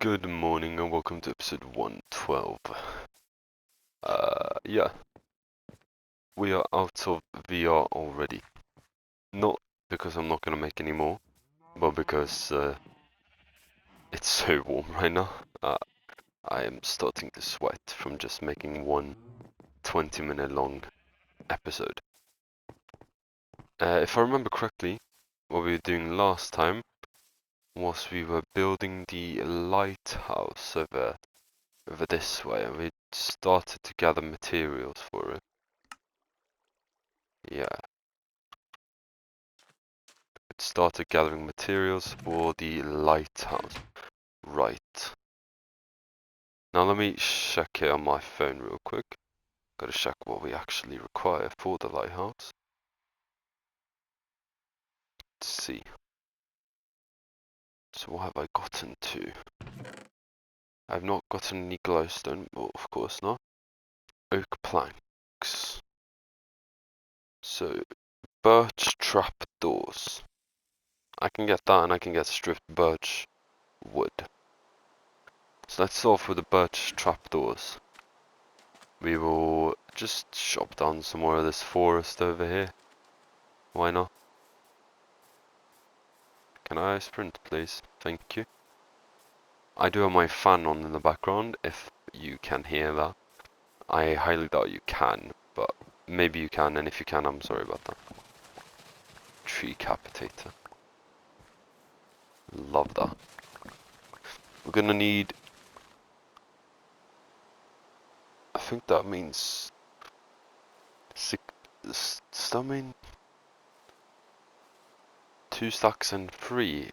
Good morning and welcome to episode 112. Yeah, we are out of VR already. Not because I'm not gonna make any more, but because it's so warm right now. I am starting to sweat from just making one 20-minute long episode. If I remember correctly, what we were doing last time was we were building the lighthouse over this way, and we started to gather materials for it. Yeah. Started gathering materials for the lighthouse. Right. Now let me check here on my phone real quick. Gotta check what we actually require for the lighthouse. Let's see. So what have I gotten to? I've not gotten any glowstone, well, of course not. Oak planks. So, birch trapdoors. I can get that and I can get stripped birch wood. So let's start off with the birch trapdoors. We will just chop down some more of this forest over here. Why not? Can I sprint, please? Thank you. I do have my fan on in the background, if you can hear that. I highly doubt you can, but maybe you can, and if you can, I'm sorry about that. Tree capitator. Love that. We're gonna need... I think that means... Does that mean 2 stacks and 3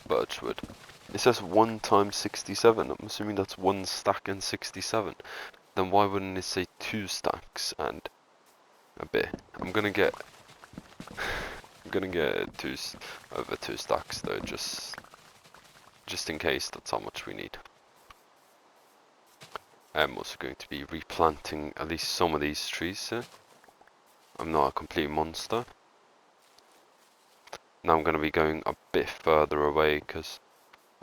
birchwood? It says 1 times 67. I'm assuming that's 1 stack and 67. Then why wouldn't it say 2 stacks and a bit? I'm gonna get over 2 stacks though, just in case. That's how much we need. I'm also going to be replanting at least some of these trees here. I'm not a complete monster. Now I'm going to be going a bit further away because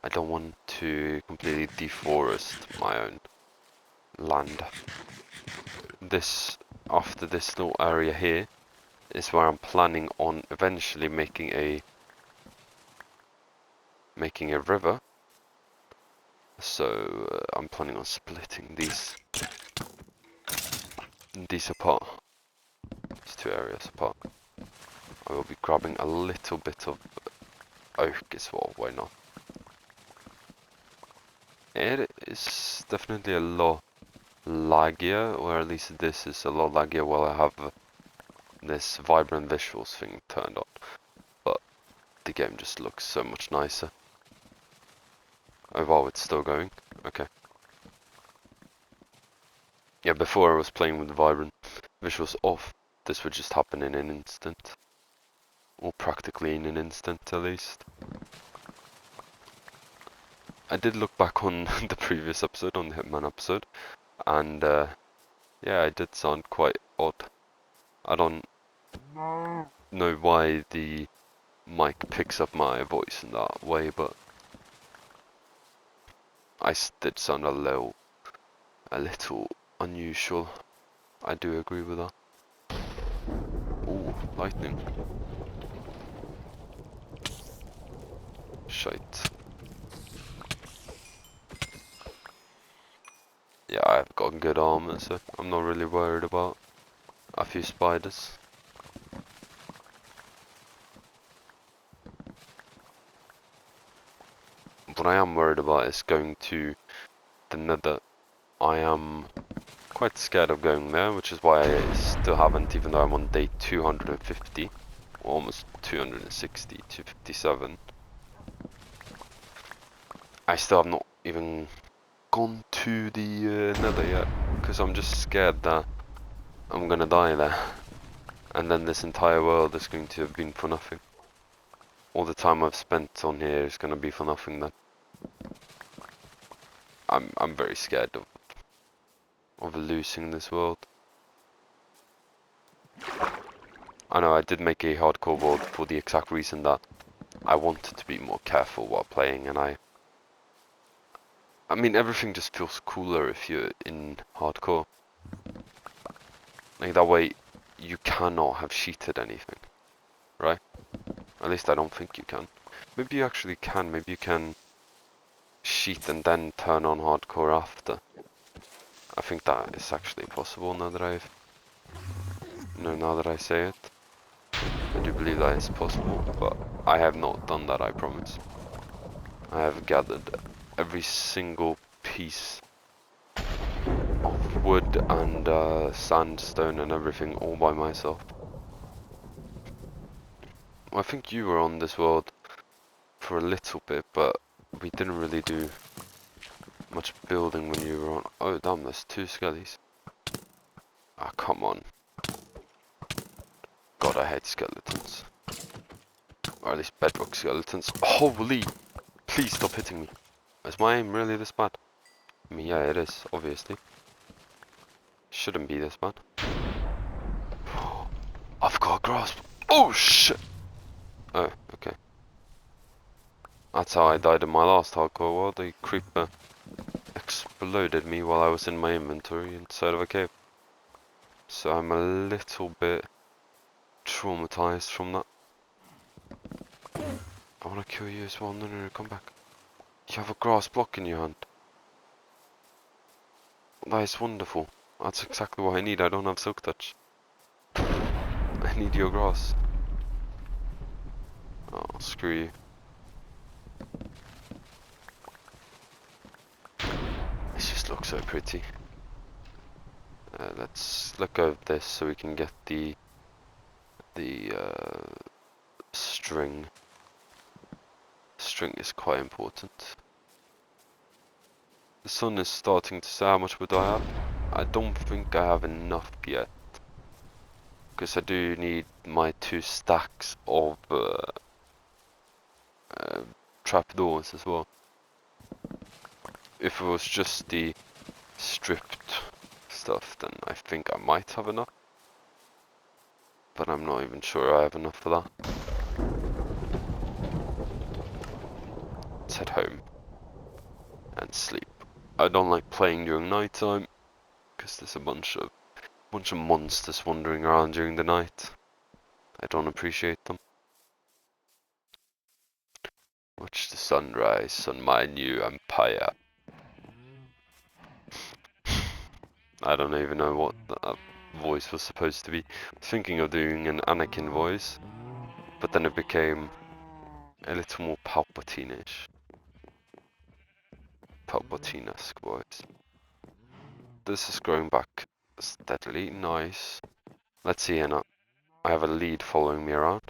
I don't want to completely deforest my own land. After this little area here is where I'm planning on eventually making a river. So I'm planning on splitting these apart. These 2 areas apart. I will be grabbing a little bit of oak as well, why not? It is definitely a lot laggier, or at least this is a lot laggier while I have this vibrant visuals thing turned on. But the game just looks so much nicer. Oh wow, it's still going. Okay. Yeah, before I was playing with the vibrant visuals off, this would just happen in an instant. Or practically in an instant at least. I did look back on the previous episode, on the Hitman episode, and yeah, it did sound quite odd. I don't know why the mic picks up my voice in that way, but I did sound a little unusual. I do agree with that. Ooh, lightning. Shite. Yeah, I've got good armor, so I'm not really worried about a few spiders. What I am worried about is going to the Nether. I am quite scared of going there, which is why I still haven't, even though I'm on day 250, or almost 260, 257. I still have not even gone to the Nether yet, because I'm just scared that I'm gonna die there, and then this entire world is going to have been for nothing. All the time I've spent on here is gonna be for nothing then. I'm very scared of losing this world. I know I did make a hardcore world for the exact reason that I wanted to be more careful while playing, and I I mean, everything just feels cooler if you're in hardcore. Like that way, you cannot have cheated anything, right? At least I don't think you can. Maybe you actually can. Maybe you can cheat and then turn on hardcore after. I think that is actually possible now that now that I say it. I do believe that is possible, but I have not done that, I promise. I have gathered every single piece of wood and sandstone and everything all by myself. I think you were on this world for a little bit, but we didn't really do much building when you were on. Oh damn, there's two skellies. Ah, come on. God, I hate skeletons. Or at least bedrock skeletons. Holy! Please stop hitting me. Is my aim really this bad? I mean, yeah, it is, obviously. Shouldn't be this bad. I've got a grasp. Oh shit! Oh, okay. That's how I died in my last hardcore world. The creeper exploded me while I was in my inventory inside of a cave. So I'm a little bit traumatized from that. I wanna kill you as well. No, no, no, come back. You have a grass block in your hand. That is wonderful. That's exactly what I need. I don't have silk touch. I need your grass. Oh, screw you. This just looks so pretty. Let's look over this so we can get the string. String is quite important. The sun is starting to set. How much wood do I have? I don't think I have enough yet. Because I do need my 2 stacks of trapdoors as well. If it was just the stripped stuff, then I think I might have enough. But I'm not even sure I have enough for that. Let's head home and sleep. I don't like playing during night time because there's a bunch of monsters wandering around during the night. I don't appreciate them. Watch the sunrise on my new empire. I don't even know what that voice was supposed to be. I was thinking of doing an Anakin voice, but then it became a little more Palpatine-ish. Palpatine-esque voice. This is growing back steadily. Nice. Let's see here now. I have a lead following me around.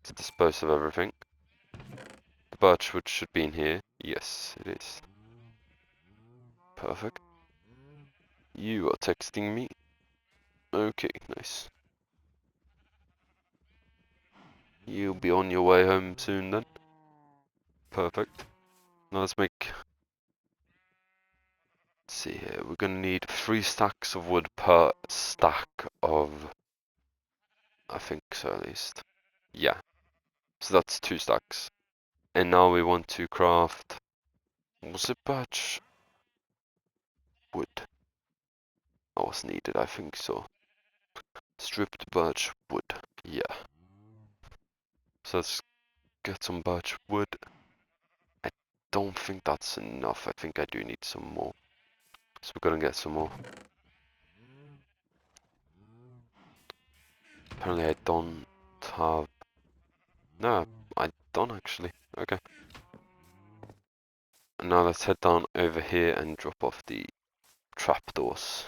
Let's dispose of everything. The birchwood should be in here. Yes, it is. Perfect. You are texting me. Okay, nice. You'll be on your way home soon then. Perfect. Now let's see here. We're gonna need 3 stacks of wood per stack of, I think so at least. Yeah. So that's 2 stacks. And now we want to craft, was it birch wood? That was needed, I think so. Stripped birch wood. Yeah. So let's get some birch wood. I don't think that's enough. I think I do need some more. So we're gonna get some more. Apparently I don't have... No, I don't actually. Okay. And now let's head down over here and drop off the trapdoors.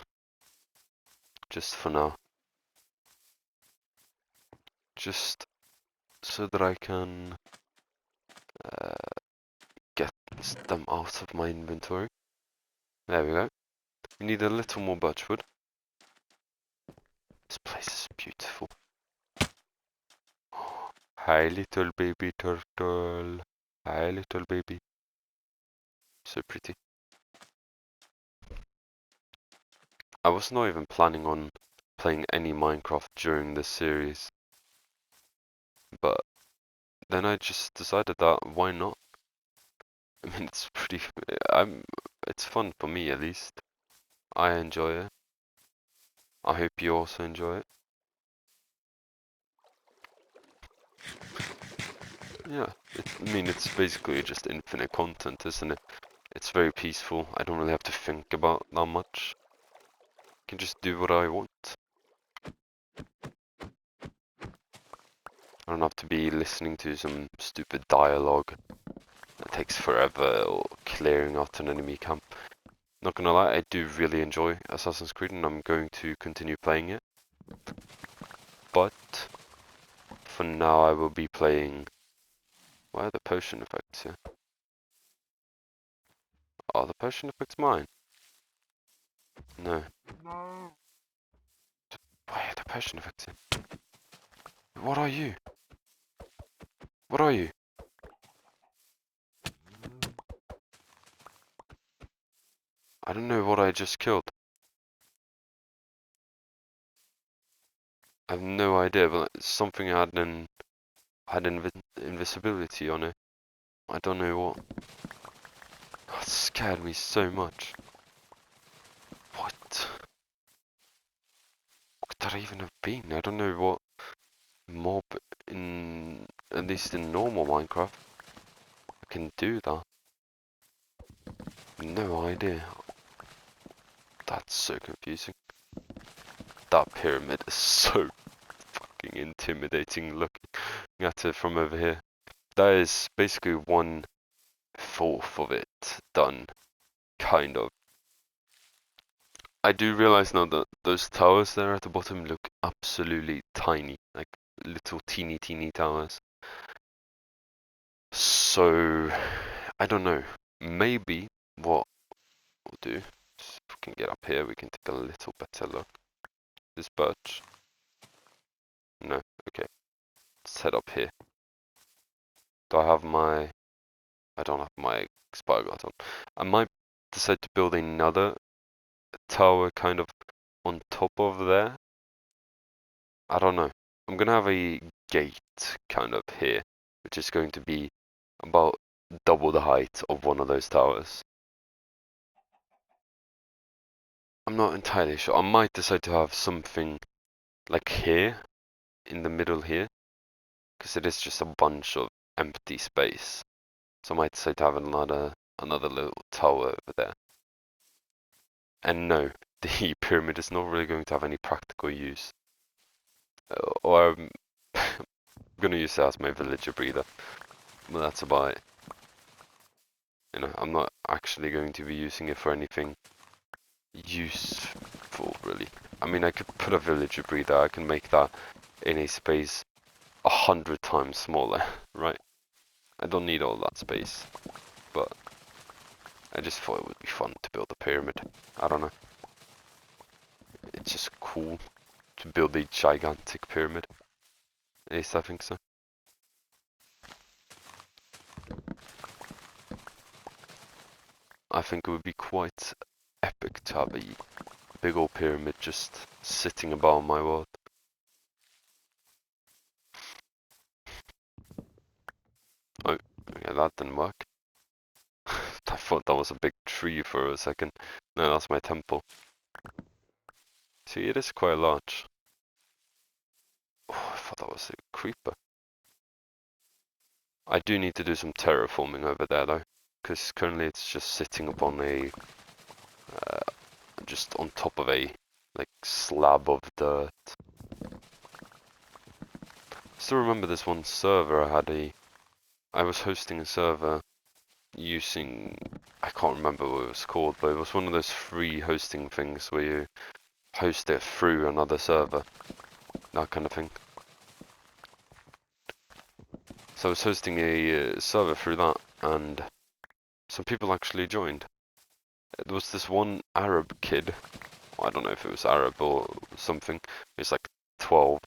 Just for now. Just so that I can get them out of my inventory. There we go. We need a little more birchwood. This place is beautiful. Hi little baby turtle. Hi little baby. So pretty. I was not even planning on playing any Minecraft during this series. But then I just decided that why not? I mean, it's pretty. It's fun for me at least. I enjoy it. I hope you also enjoy it. Yeah, I mean, it's basically just infinite content, isn't it? It's very peaceful. I don't really have to think about that much. I can just do what I want. I don't have to be listening to some stupid dialogue that takes forever or clearing out an enemy camp. Not gonna lie, I do really enjoy Assassin's Creed and I'm going to continue playing it. But for now I will be playing... Why are the potion effects here? Are the potion effects mine? No. Why are the potion effects here? What are you? What are you? I don't know what I just killed. I have no idea, but something had invisibility on it. I don't know what. Oh, it scared me so much. What? What could that even have been? I don't know what mob in, at least in normal Minecraft, I can do that. No idea. That's so confusing. That pyramid is so fucking intimidating looking at it from over here. That is basically 1/4 of it done, kind of. I do realize now that those towers there at the bottom look absolutely tiny, like little teeny towers. So, I don't know. Maybe what we'll do is if we can get up here, we can take a little better look. This birch. No, okay. Let's head up here. Do I have my... I don't have my spyglass on. I might decide to build another tower kind of on top of there. I don't know. I'm gonna have a gate kind of here, which is going to be about double the height of one of those towers. I'm not entirely sure. I might decide to have something like here, in the middle here, because it is just a bunch of empty space. So I might decide to have another little tower over there. And no, the pyramid is not really going to have any practical use. Or I'm gonna use it as my villager breather. But that's about it. You know, I'm not actually going to be using it for anything useful, really. I mean, I could put a villager breather, I can make that in a space 100 times smaller, right? I don't need all that space, but I just thought it would be fun to build a pyramid. I don't know. It's just cool to build a gigantic pyramid. At least I think so. I think it would be quite epic to have a big old pyramid just sitting above my world. Oh, yeah, that didn't work. I thought that was a big tree for a second. No, that's my temple. See, it is quite large. Oh, I thought that was a creeper. I do need to do some terraforming over there though, because currently it's just sitting upon a, just on top of a, like, slab of dirt. Still remember this one server I was hosting a server using, I can't remember what it was called, but it was one of those free hosting things where you host it through another server, that kind of thing. So I was hosting a server through that, and some people actually joined. There was this one Arab kid, I don't know if it was Arab or something, he was like 12.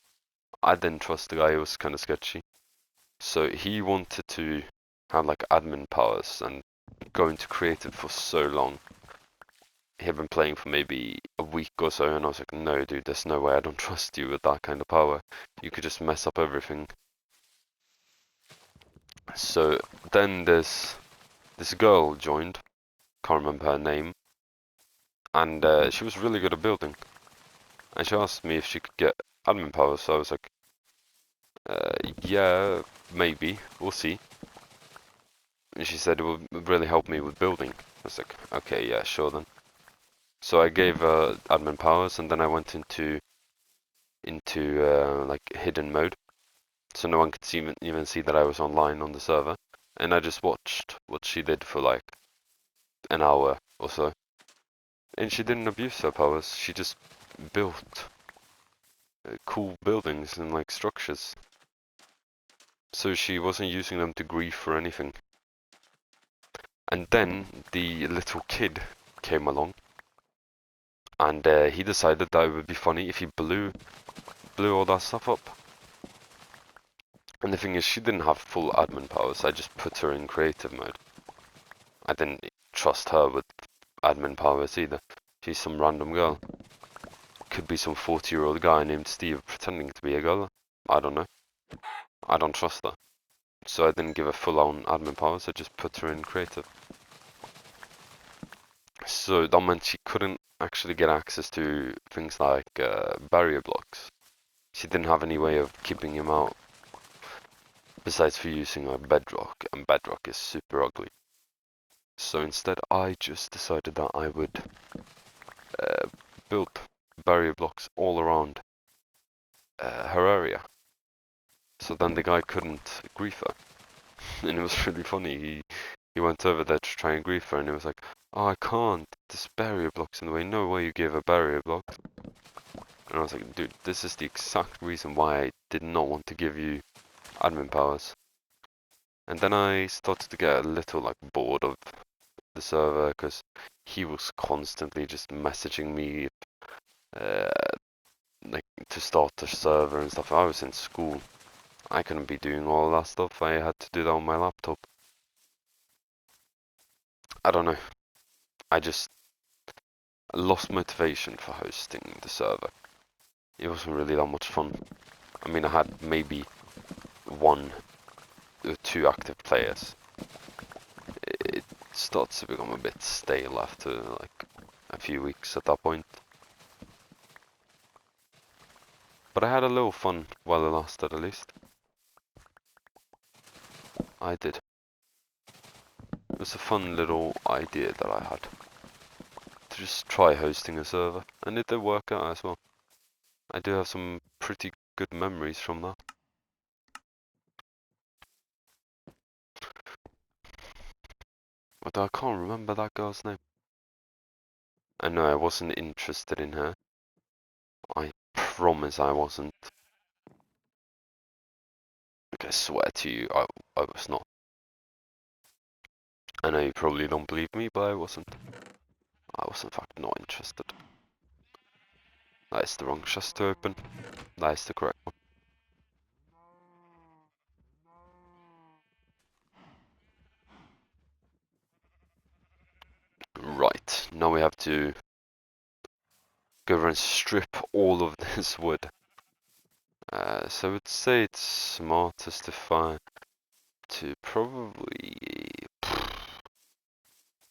I didn't trust the guy, he was kind of sketchy. So he wanted to have like admin powers and go into creative for so long. He had been playing for maybe a week or so, and I was like, no dude, there's no way, I don't trust you with that kind of power. You could just mess up everything. So then there's this girl joined, can't remember her name, and she was really good at building. And she asked me if she could get admin powers, so I was like, yeah, maybe, we'll see. And she said it would really help me with building. I was like, okay, yeah, sure then. So I gave her admin powers, and then I went into like hidden mode, so no one could even see that I was online on the server. And I just watched what she did for like an hour or so. And she didn't abuse her powers. She just built cool buildings and like structures. So she wasn't using them to grief or anything. And then the little kid came along, and he decided that it would be funny if he blew all that stuff up. And the thing is, she didn't have full admin powers. I just put her in creative mode. I didn't trust her with admin powers either. She's some random girl. Could be some 40-year-old guy named Steve pretending to be a girl. I don't know. I don't trust her. So I didn't give her full-on admin powers. I just put her in creative. So that meant she couldn't actually get access to things like barrier blocks. She didn't have any way of keeping him out besides for using a bedrock, and bedrock is super ugly. So instead I just decided that I would build barrier blocks all around her area. So then the guy couldn't grief her. And it was really funny. He went over there to try and grief her, and he was like, oh, I can't, this barrier block's in the way, no way you give a barrier block. And I was like, dude, this is the exact reason why I did not want to give you admin powers. And then I started to get a little like bored of the server, because he was constantly just messaging me uh, like to start the server and stuff. I was in school. I couldn't be doing all that stuff. I had to do that on my laptop. I don't know. I just lost motivation for hosting the server. It wasn't really that much fun. I mean, I had maybe 1 or 2 active players. It starts to become a bit stale after like a few weeks at that point. But I had a little fun while it lasted, at least. I did. It was a fun little idea that I had to just try hosting a server, and it did work out as well. I do have some pretty good memories from that. But I can't remember that girl's name. I know I wasn't interested in her. I promise I wasn't. Like, I swear to you, I was not. I know you probably don't believe me, but I wasn't. I was in fact not interested. That is the wrong chest to open. That is the correct one. Right, now we have to go over and strip all of this wood. So I would say it's smartest to probably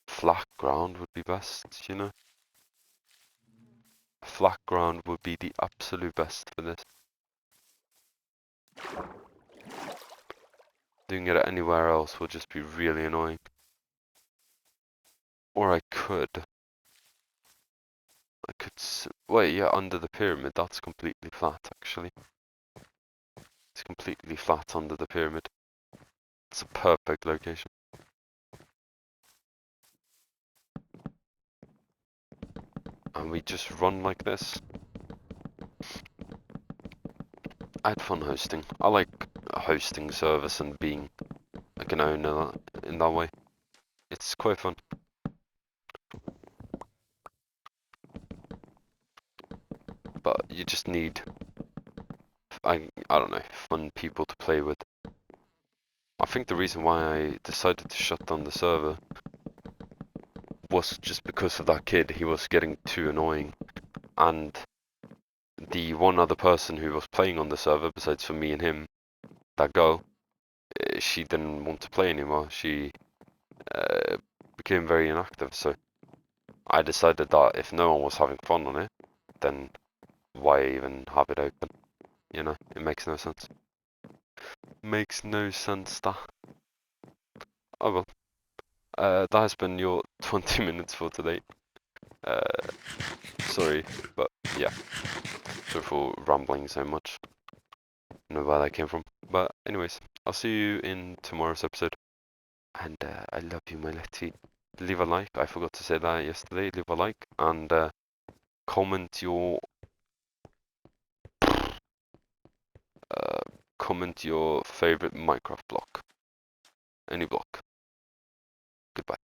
flat ground would be best, you know? Flat ground would be the absolute best for this. Doing it anywhere else would just be really annoying. Or I could, wait, yeah, under the pyramid, that's completely flat actually. It's completely flat under the pyramid. It's a perfect location. And we just run like this. I had fun hosting. I like a hosting service and being like an owner in that way. It's quite fun. But you just need, I don't know, fun people to play with. I think the reason why I decided to shut down the server was just because of that kid. He was getting too annoying, and the one other person who was playing on the server besides for me and him, that girl, she didn't want to play anymore. She became very inactive. So I decided that if no one was having fun on it, then why even have it open? You know, it makes no sense. Makes no sense, that. Oh well. That has been your 20 minutes for today. Uh, sorry, but yeah. Sorry for rambling so much. I don't know where that came from. But anyways, I'll see you in tomorrow's episode. And I love you, my Letty. Leave a like. I forgot to say that yesterday. Leave a like and comment your uh, comment your favorite Minecraft block. Any block. Goodbye.